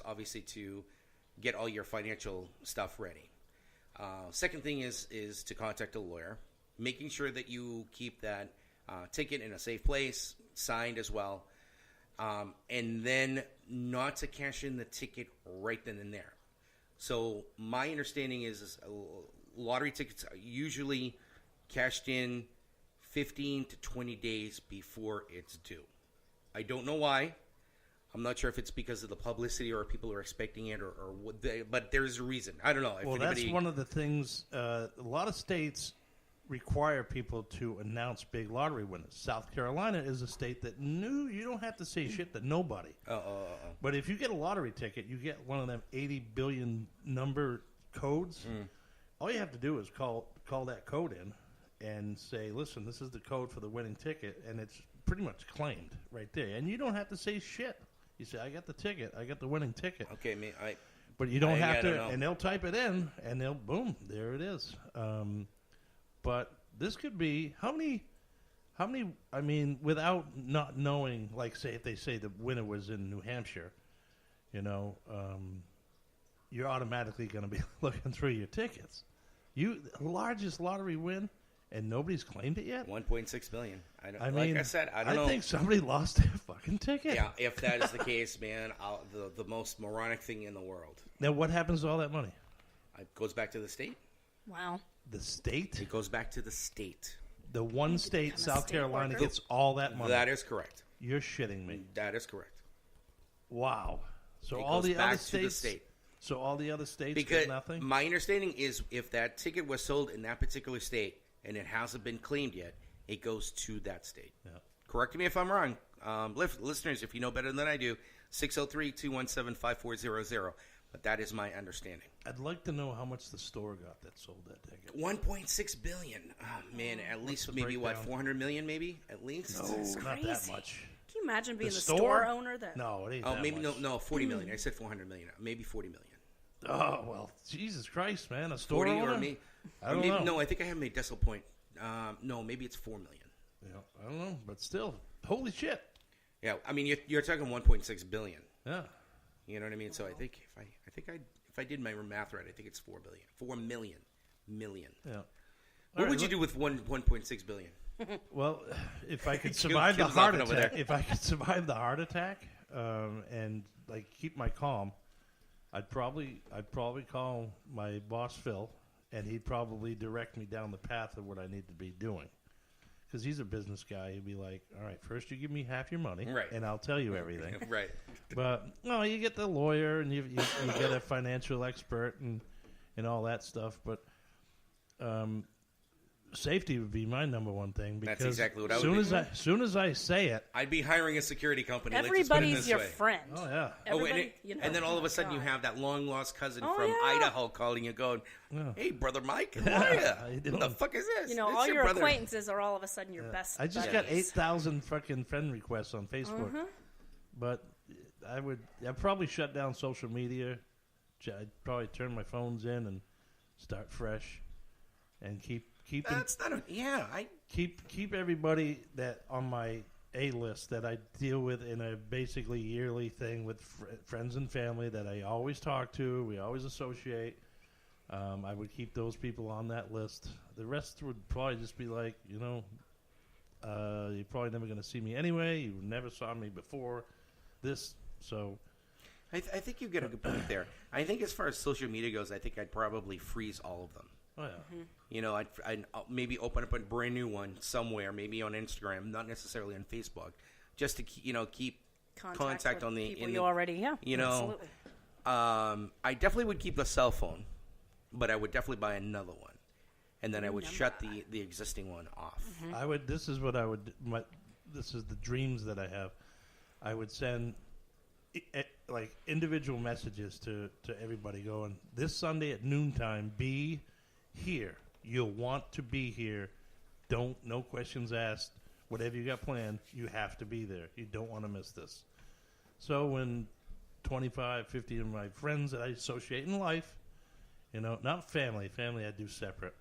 obviously to get all your financial stuff ready. Second thing is to contact a lawyer, making sure that you keep that ticket in a safe place, signed as well, and then not to cash in the ticket right then and there. So my understanding is lottery tickets are usually cashed in 15 to 20 days before it's due. I don't know why. I'm not sure if it's because of the publicity or people are expecting it or what but there's a reason. I don't know. Well, that's one of the things. A lot of states require people to announce big lottery winners. South Carolina is a state that you don't have to say shit to nobody. But if you get a lottery ticket, you get one of them 80 billion number codes. All you have to do is call that code in and say, listen, this is the code for the winning ticket, and it's pretty much claimed right there. And you don't have to say shit. You say, I got the ticket. I got the winning ticket. Okay, but you don't have to, and they'll type it in, and they'll, boom, there it is. But this could be, how many, I mean, without not knowing, like, say, if they say the winner was in New Hampshire, you're automatically going to be looking through your tickets. The largest lottery win, and nobody's claimed it yet? 1.6 billion. I don't know. I think somebody lost their fucking ticket. Yeah, if that is the case, man, the most moronic thing in the world. Now, what happens to all that money? It goes back to the state. Wow. The state? It goes back to the state. The one state, South Carolina, gets all that money. That is correct. You're shitting me. That is correct. Wow. So it all goes the back other to states, the state. So all the other states Because get nothing? My understanding is if that ticket was sold in that particular state and it hasn't been claimed yet, it goes to that state. Yeah. Correct me if I'm wrong. Listeners, if you know better than I do, 603-217-5400. But that is my understanding. I'd like to know how much the store got that sold that ticket. 1.6 billion. Oh, man, at least maybe, breakdown? 400 million maybe? At least? No, not that much. Can you imagine being the store? store owner? No, it ain't Oh, that maybe much. no, 40 million. I said 400 million. Maybe 40 million. Oh, well, Jesus Christ, man. A store 40 owner? or maybe, I don't know. No, I think I have my decimal point. No, maybe it's 4 million. Yeah, I don't know, but still, holy shit. Yeah, I mean, you're talking 1.6 billion. Yeah. You know what I mean? So I think if I did my math right, I think it's 4 billion. 4 million. Yeah. What would you do with 1.6 billion? Well, if I could Kim's survive the heart laughing over attack, there. if I could survive the heart attack, and like keep my calm, I'd probably call my boss Phil, and he'd probably direct me down the path of what I need to be doing. Because he's a business guy. He'd be like, all right, first you give me half your money, Right. and I'll tell you everything. Right. But, no, you get the lawyer, and you get a financial expert and all that stuff. But safety would be my number one thing. Because That's exactly what I would do. As soon as I say it. I'd be hiring a security company. Everybody's your friend. Oh, yeah. And then all of a sudden you have that long-lost cousin Oh, from yeah. Idaho calling you going, Yeah. hey, Brother Mike, how are you? What the fuck is this? You know, It's all your brother. acquaintances are all of a sudden your best I just buddies. got 8,000 fucking friend requests on Facebook. But I'd probably shut down social media. I'd probably turn my phones in and start fresh and keep everybody that on my A list that I deal with in a basically yearly thing with friends and family that I always talk to, we always associate. I would keep those people on that list. The rest would probably just be like, you're probably never going to see me anyway. You never saw me before this, so. I think you get a good point there. I think as far as social media goes, I think I'd probably freeze all of them. Oh, yeah. Mm-hmm. You know, I'd maybe open up a brand new one somewhere, maybe on Instagram, not necessarily on Facebook, just to keep contact on the people you already absolutely. I definitely would keep the cell phone, but I would definitely buy another one, and then I would shut the existing one off. Mm-hmm. This is the dreams that I have. I would send like individual messages to everybody going, this Sunday at noontime, be here. You'll want to be here. No questions asked. Whatever you got planned, you have to be there. You don't want to miss this. So when 25, 50 of my friends that I associate in life, not family I do separate,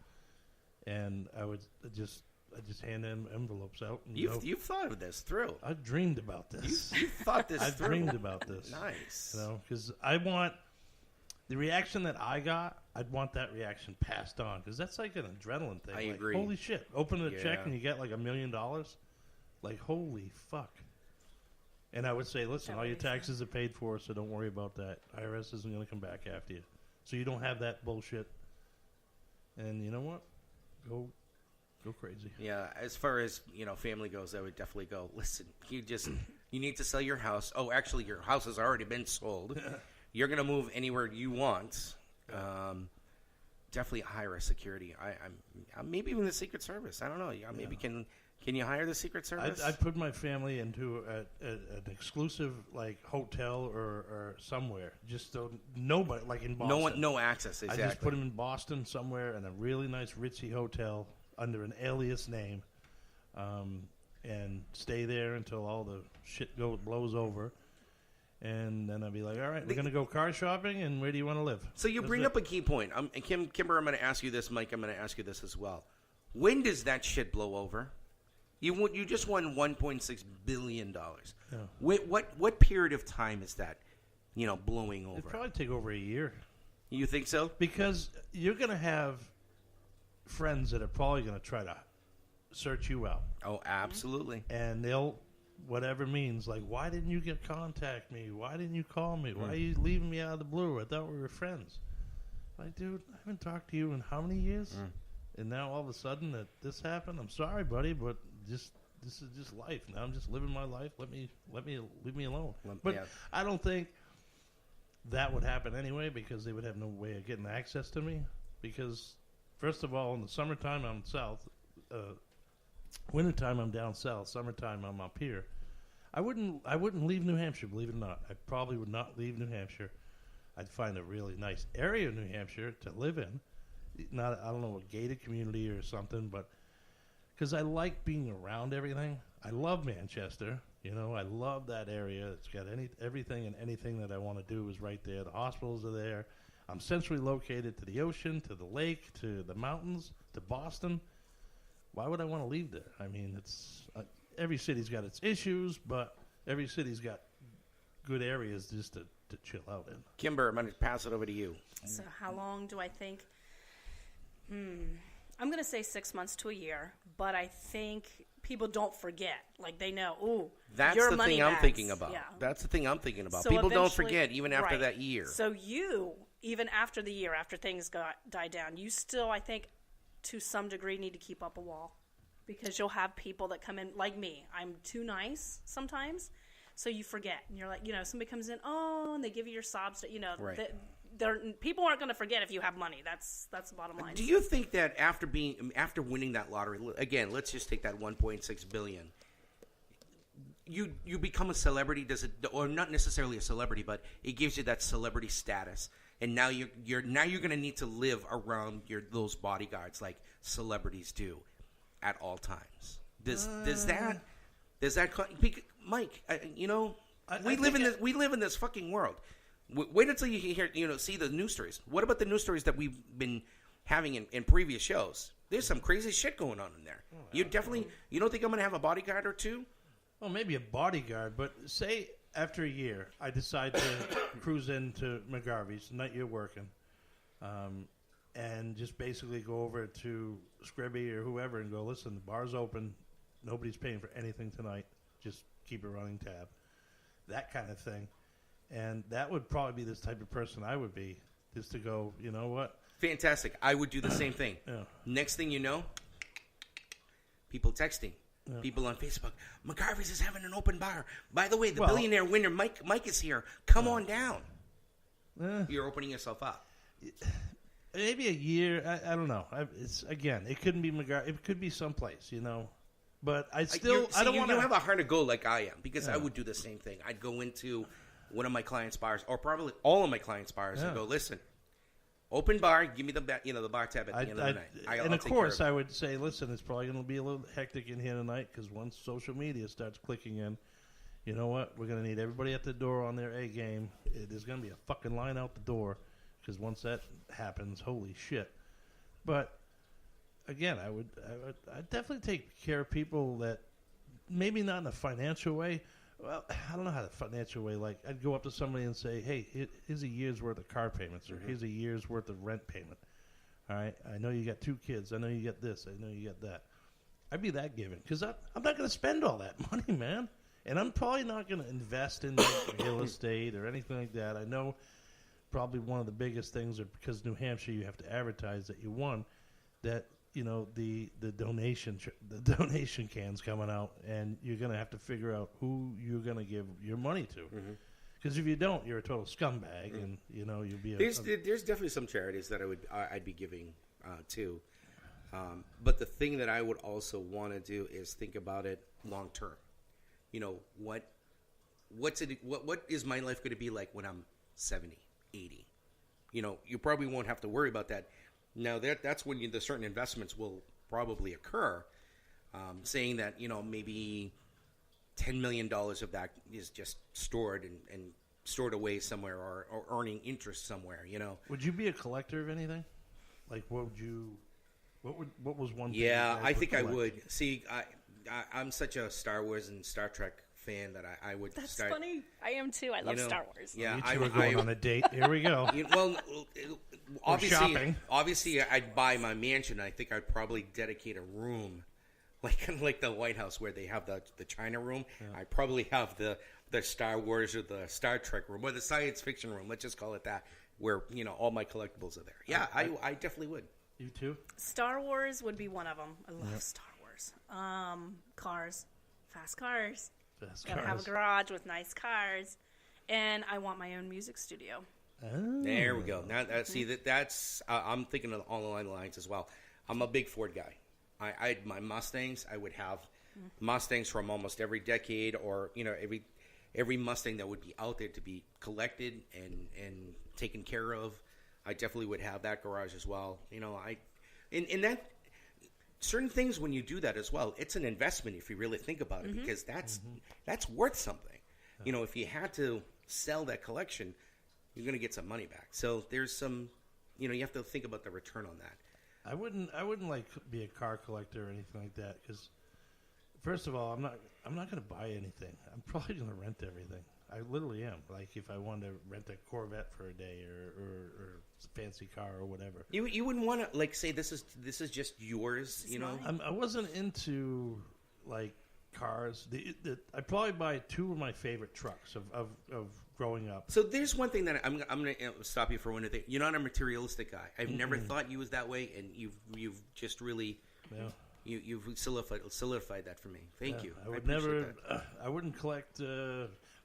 and I would just I just hand them envelopes out. And You've thought of this through. I've dreamed about this. You've thought this I've through. dreamed about this. Nice. Because I want the reaction that I got. I'd want that reaction passed on because that's like an adrenaline thing. I like, agree. Holy shit! Open a check Yeah. and you get like $1 million. Like holy fuck! And I would say, listen, all your taxes are paid for, so don't worry about that. IRS isn't going to come back after you, so you don't have that bullshit. And you know what? Go crazy. Yeah, as far as family goes, I would definitely go. Listen, you need to sell your house. Oh, actually, your house has already been sold. You're gonna move anywhere you want. Definitely hire a security. I'm maybe even the Secret Service. I don't know. Maybe can you hire the Secret Service? I put my family into an exclusive like hotel or somewhere. Just so nobody like in Boston. No access. Exactly. I just put them in Boston somewhere in a really nice ritzy hotel under an alias name, and stay there until all the shit blows over. And then I'll be like, all right, we're going to go car shopping, and where do you want to live? So you bring up a key point. Kimber, I'm going to ask you this. Mike, I'm going to ask you this as well. When does that shit blow over? You just won $1.6 billion. Yeah. What period of time is that, blowing over? It'd probably take over a year. You think so? Because you're going to have friends that are probably going to try to search you out. Oh, absolutely. And they'll... whatever means, like, why didn't you contact me? Why didn't you call me? Why are you leaving me out of the blue? I thought we were friends. Like, dude, I haven't talked to you in how many years? And now all of a sudden that this happened. I'm sorry, buddy, but this is just life. Now I'm just living my life. Leave me alone. But I don't think that would happen anyway because they would have no way of getting access to me. Because first of all, in the summertime I'm south. Wintertime, I'm down south. Summertime, I'm up here. I wouldn't leave New Hampshire, believe it or not. I probably would not leave New Hampshire. I'd find a really nice area in New Hampshire to live in. I don't know, a gated community or something, but because I like being around everything. I love Manchester. I love that area. It's got everything and anything that I want to do is right there. The hospitals are there. I'm centrally located to the ocean, to the lake, to the mountains, to Boston. Why would I want to leave there? I mean, it's every city's got its issues, but every city's got good areas just to chill out in. Kimber, I'm going to pass it over to you. So how long do I think? I'm going to say 6 months to a year, but I think people don't forget. Like, they know, ooh, that's your the money thing I'm bags. thinking about. Yeah. That's the thing I'm thinking about. So People don't forget even after that year. So you, even after the year, after things die down, you still, I think, to some degree need to keep up a wall because you'll have people that come in like me. I'm too nice sometimes, so you forget. And you're like, somebody comes in, and they give you your sobs. Right. People aren't going to forget if you have money. That's the bottom line. Do you think that after winning that lottery, again, let's just take that $1.6 billion, you become a celebrity? Does it, or not necessarily a celebrity, but it gives you that celebrity status, and now you're going to need to live around those bodyguards like celebrities do at all times. Does that Mike? We live in this fucking world. Wait until you hear, see the news stories. What about the news stories that we've been having in previous shows? There's some crazy shit going on in there. You don't think I'm going to have a bodyguard or two? Well, maybe a bodyguard, but say after a year, I decide to cruise into McGarvey's, the night you're working, and just basically go over to Scribby or whoever and go, listen, the bar's open. Nobody's paying for anything tonight. Just keep a running tab. That kind of thing. And that would probably be this type of person I would be, just to go, you know what? Fantastic. I would do the same thing. Yeah. Next thing you know, people texting. Yeah. People on Facebook, McGarvey's is having an open bar. By the way, the billionaire winner, Mike is here. Come on down. You're opening yourself up. Maybe a year. I don't know. It couldn't be McGarvey. It could be someplace, But I don't want to. You have a heart of gold like I am, because I would do the same thing. I'd go into one of my clients' bars, or probably all of my clients' bars, and go, listen, open bar, give me the bar tab at the end of the night. And of course, I would say, listen, it's probably going to be a little hectic in here tonight, because once social media starts clicking in, you know what? We're going to need everybody at the door on their A game. There's going to be a fucking line out the door, because once that happens, holy shit. But again, I'd definitely take care of people that maybe not in a financial way. Well, I don't know how the financial way. Like, I'd go up to somebody and say, "Hey, here's a year's worth of car payments, or here's a year's worth of rent payment. All right, I know you got 2 kids. I know you got this. I know you got that." I'd be that giving because I'm not going to spend all that money, man. And I'm probably not going to invest in real estate or anything like that. I know probably one of the biggest things are because New Hampshire, you have to advertise that you won. That the donation cans coming out, and you're going to have to figure out who you're going to give your money to. Because if you don't, you're a total scumbag, and you'll be. There's definitely some charities that I'd be giving to. But the thing that I would also want to do is think about it long term. What is my life going to be like when I'm 70, 80? You probably won't have to worry about that. Now that's when the certain investments will probably occur. Saying that maybe $10 million of that is just stored and stored away somewhere or earning interest somewhere. Would you be a collector of anything? Like, what was one thing? Yeah, I think I would. See, I'm such a Star Wars and Star Trek fan that I would That's start. That's funny. I am too. I love Star Wars. Yeah, you two are going on a date. Here we go. Obviously, I'd buy my mansion. I think I'd probably dedicate a room, like the White House where they have the China room. Yeah. I'd probably have the Star Wars or the Star Trek room or the science fiction room. Let's just call it that, where all my collectibles are there. Yeah, I definitely would. You too? Star Wars would be one of them. I love Star Wars. Cars. Fast cars. Gotta have a garage with nice cars. And I want my own music studio. Oh. There we go. Now, that's I'm thinking of all the lines as well. I'm a big Ford guy. My Mustangs, I would have Mustangs from almost every decade or, every Mustang that would be out there to be collected and taken care of. I definitely would have that garage as well. In that certain things when you do that as well, it's an investment if you really think about it because that's worth something. If you had to sell that collection, you're going to get some money back. So there's some, you have to think about the return on that. I wouldn't like be a car collector or anything like that because first of all, I'm not going to buy anything. I'm probably going to rent everything. I literally am. Like if I wanted to rent a Corvette for a day or a fancy car or whatever. You wouldn't want to say this is just yours. I wasn't into like cars. I'd probably buy 2 of my favorite trucks of growing up. So there's one thing that I'm going to stop you for one thing. You're not a materialistic guy. I've never thought you was that way, and you've just really you've solidified that for me. Thank you. I would never. I wouldn't collect.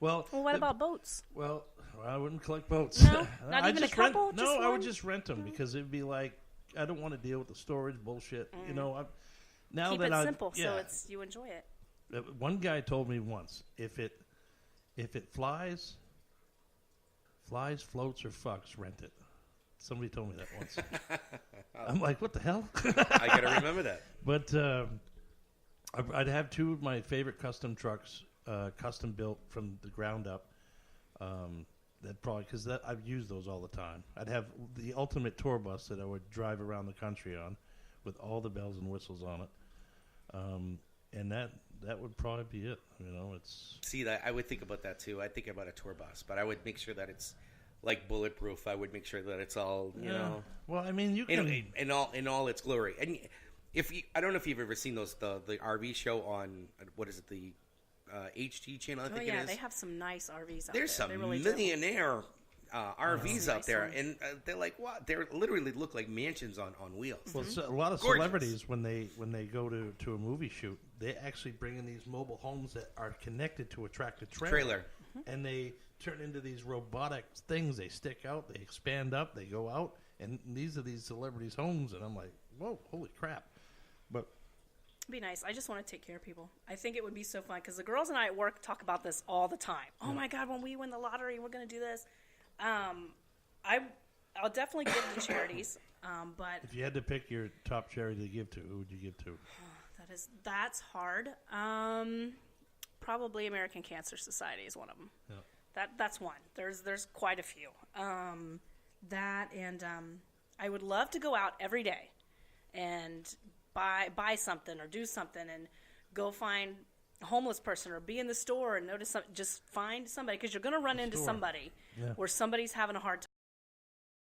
Well, what about boats? Well, I wouldn't collect boats. No, not even a couple. I would just rent them because it'd be like I don't want to deal with the storage bullshit. Keep it simple, so you enjoy it. One guy told me once, if it flies, floats, or fucks, rent it. Somebody told me that once. I'm like, what the hell? I got to remember that. But I'd have 2 of my favorite custom trucks, custom built from the ground up. That probably because I've used those all the time. I'd have the ultimate tour bus that I would drive around the country on, with all the bells and whistles on it. And that would probably be it. See that I would think about that too. I'd think about a tour bus, but I would make sure that it's like bulletproof. I would make sure that it's all Well, I mean, you can in all its glory. And I don't know if you've ever seen the RV show on what is it, the HT channel? I think it is. They have some nice RVs out There's there. some millionaire RVs out there, and they're like, what? They literally look like mansions on wheels. Well, so a lot of celebrities when they go to a movie shoot, they actually bring in these mobile homes that are connected to a tractor trailer. And they turn into these robotic things. They stick out, they expand up, they go out, and these are these celebrities' homes. And I'm like, whoa, holy crap! But it'd be nice. I just want to take care of people. I think it would be so fun because the girls and I at work talk about this all the time. Oh my God, when we win the lottery, we're going to do this. I'll definitely give to charities, but if you had to pick your top charity to give to, who would you give to? That's hard. Probably American Cancer Society is one of them. Yeah. That's one. There's quite a few. That and I would love to go out every day and buy something or do something, and go find a homeless person or be in the store and notice something. Just find somebody, because you're going to run into somebody where somebody's having a hard time.